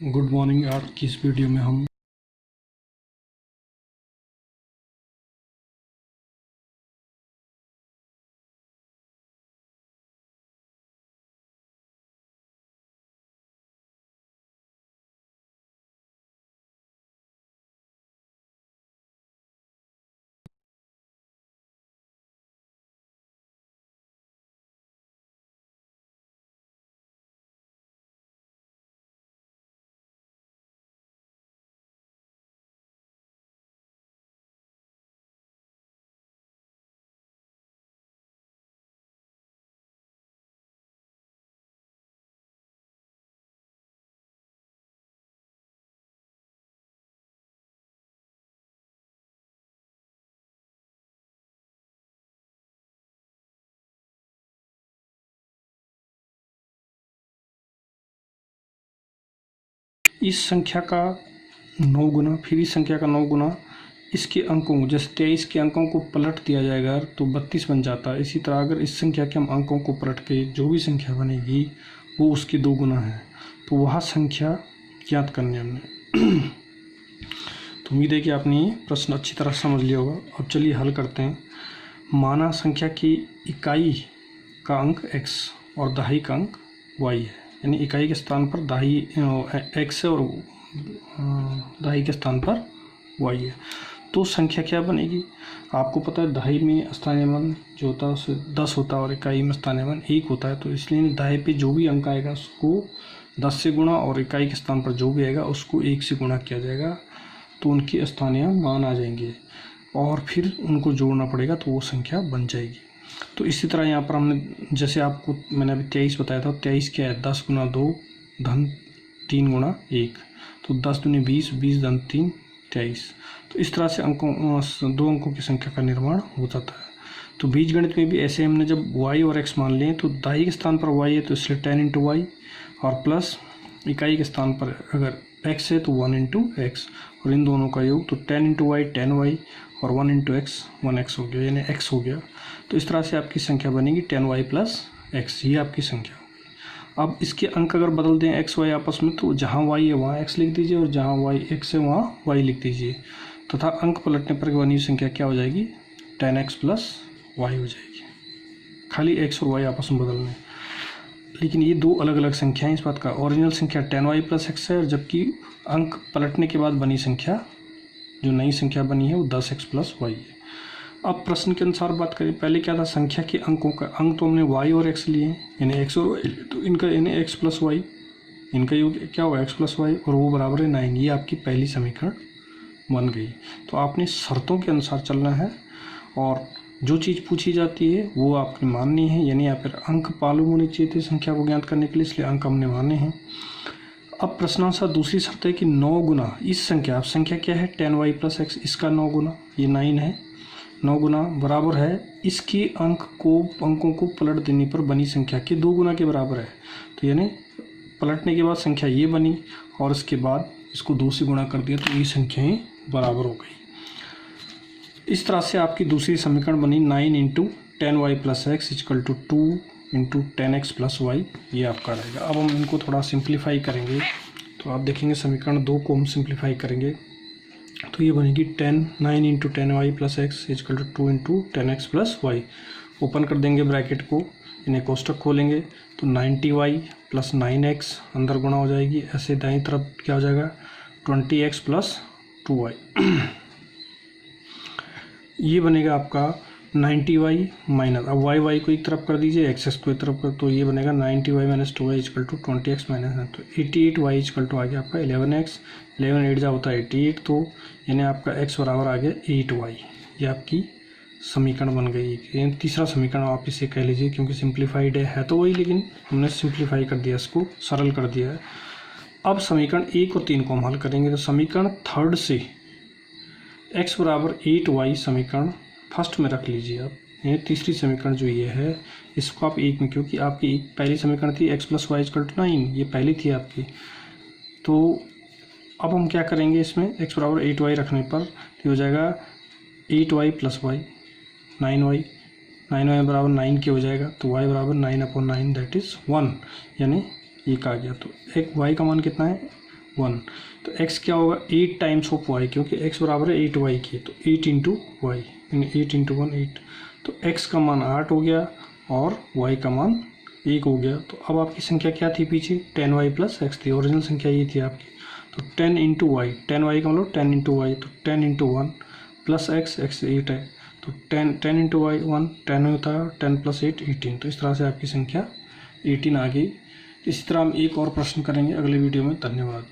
Good morning. आज की इस वीडियो में हम इस संख्या का 9 गुना, फिर इस संख्या का 9 गुना, इसके अंकों को जैसे 23 के अंकों को पलट दिया जाएगा तो 32 बन जाता है। इसी तरह अगर इस संख्या के हम अंकों को पलट के जो भी संख्या बनेगी वो उसके 2 गुना है, तो वह संख्या ज्ञात करनी है हमने। तो उम्मीद है कि आपने ये प्रश्न अच्छी तरह समझ लिया होगा। अब चलिए हल करते हैं। माना संख्या की इकाई का अंक x और दहाई का अंक y है, यानी इकाई के स्थान पर दहाई x है और दहाई के स्थान पर y है। तो संख्या क्या बनेगी? आपको पता है दहाई में स्थानीय मान जो होता है उससे 10 होता है और इकाई में स्थानीय मान 1 होता है। तो इसलिए दहाई पे जो भी अंक आएगा उसको 10 से गुणा और इकाई के स्थान पर जो भी आएगा उसको 1 से गुणा किया जाएगा, तो उनकी स्थानीय मान आ जाएंगे और फिर उनको जोड़ना पड़ेगा तो वो संख्या बन जाएगी। तो इसी तरह यहाँ पर हमने जैसे आपको मैंने अभी 23 बताया था, 23 क्या है? 10 गुना 2 धन 3 गुणा 1, तो 10 दूनी 20, 20 धन 3 23। तो इस तरह से दो अंकों की संख्या का निर्माण हो जाता है। तो बीजगणित में भी ऐसे हमने जब y और x मान लिए तो दाई के स्थान पर y है तो इसलिए 10 × y और प्लस इकाई के स्थान पर अगर x है तो 1 × x और इन दोनों का योग तो 10 × y 10y और 1 × x 1x हो गया, यानी x हो गया। तो इस तरह से आपकी संख्या बनेगी 10y + x, ये आपकी संख्या होगी। अब इसके अंक अगर बदल दें x y आपस में तो जहाँ y है वहाँ x लिख दीजिए और जहाँ y x है वहाँ y लिख दीजिए तथा अंक पलटने पर बनी संख्या क्या हो जाएगी? 10x + y हो जाएगी। खाली x और y आपस में बदलने, लेकिन ये दो अलग अलग संख्याएं। इस बात का ओरिजिनल संख्या 10y + x है और जबकि अंक पलटने के बाद बनी संख्या जो नई संख्या बनी है वो 10x + y है। अब प्रश्न के अनुसार बात करें, पहले क्या था? संख्या के अंकों का अंक तो हमने y और x लिए, यानी x और y, तो इनका यानी x + y, इनका योग क्या होगा? x + y और वो बराबर है 9। ये आपकी पहली समीकरण बन गई। तो आपने शर्तों के अनुसार चलना है और जो चीज़ पूछी जाती है वो आपने माननी है, यानी या फिर अंक मालूम होने चाहिए थे संख्या को ज्ञात करने के लिए, इसलिए अंक हमने माने हैं। अब प्रश्नानुसार दूसरी शर्त है कि 9 गुना इस संख्या क्या है? 10y + x, इसका 9 गुना ये 9 है, 9 गुना बराबर है इसके अंकों को पलट देने पर बनी संख्या के 2 गुना के बराबर है। तो यानी पलटने के बाद संख्या ये बनी और इसके बाद इसको 2 से गुणा कर दिया तो ये संख्याएं बराबर हो गई। इस तरह से आपकी दूसरी समीकरण बनी 9 × 10y + x = 2 × 10x + y, ये आपका रहेगा। अब हम इनको थोड़ा सिंप्लीफाई करेंगे तो आप देखेंगे समीकरण 2 को हम सिंप्लीफाई करेंगे तो ये बनेगी 9 × 10y + x = 2 × 10x + y। Open कर देंगे ब्रैकेट को, इन्हें कोष्टक खोलेंगे तो 90y + 9x अंदर गुणा हो जाएगी, ऐसे दाईं तरफ क्या हो जाएगा? 20x + 2y। ये बनेगा आपका 90y माइनस, अब y को एक तरफ कर दीजिए, x को एक तरफ कर, तो ये बनेगा 90y - 2y = 20x - 9, तो 88y = आ गया आपका 11x, 11 8 जा होता है 88, तो यानी आपका x बराबर आ गया 8y। ये आपकी समीकरण बन गई। ये तीसरा समीकरण आप इसे कह लीजिए, क्योंकि सिंप्लीफाइड है तो वही, लेकिन हमने सिंप्लीफाई कर दिया, इसको सरल कर दिया है। अब समीकरण 1 और 3 को हम हल करेंगे तो समीकरण थर्ड से x बराबर 8y समीकरण फर्स्ट में रख लीजिए आप। ये तीसरी समीकरण जो ये है इसको आप 1 में, क्योंकि आपकी पहली समीकरण थी x + y = 9, ये पहली थी आपकी। तो अब हम क्या करेंगे, इसमें x बराबर 8y रखने पर ये हो जाएगा 8y + y 9y, 9y बराबर 9 के हो जाएगा, तो y बराबर 9/9 दैट इज़ 1, यानी 1 आ गया। तो एक y का मान कितना है? 1। तो x क्या होगा 8 टाइम्स ऑफ y, क्योंकि x बराबर है 8y के, तो 8 इंटू वाई, यानी 8 इंटू 1 8। तो x का मान 8 हो गया और y का मान 1 हो गया। तो अब आपकी संख्या क्या थी पीछे, 10y प्लस x थी, ओरिजिनल संख्या ये थी आपकी। तो 10 इंटू वाई, 10y का मतलब 10 इंटू वाई, तो 10 इंटू 1 प्लस x 8 है, तो 10 इंटू वाई 1 10 होता है, 10 प्लस 8 18। तो इस तरह से आपकी संख्या 18 आ गई। इसी तरह हम एक और प्रश्न करेंगे अगले वीडियो में। धन्यवाद।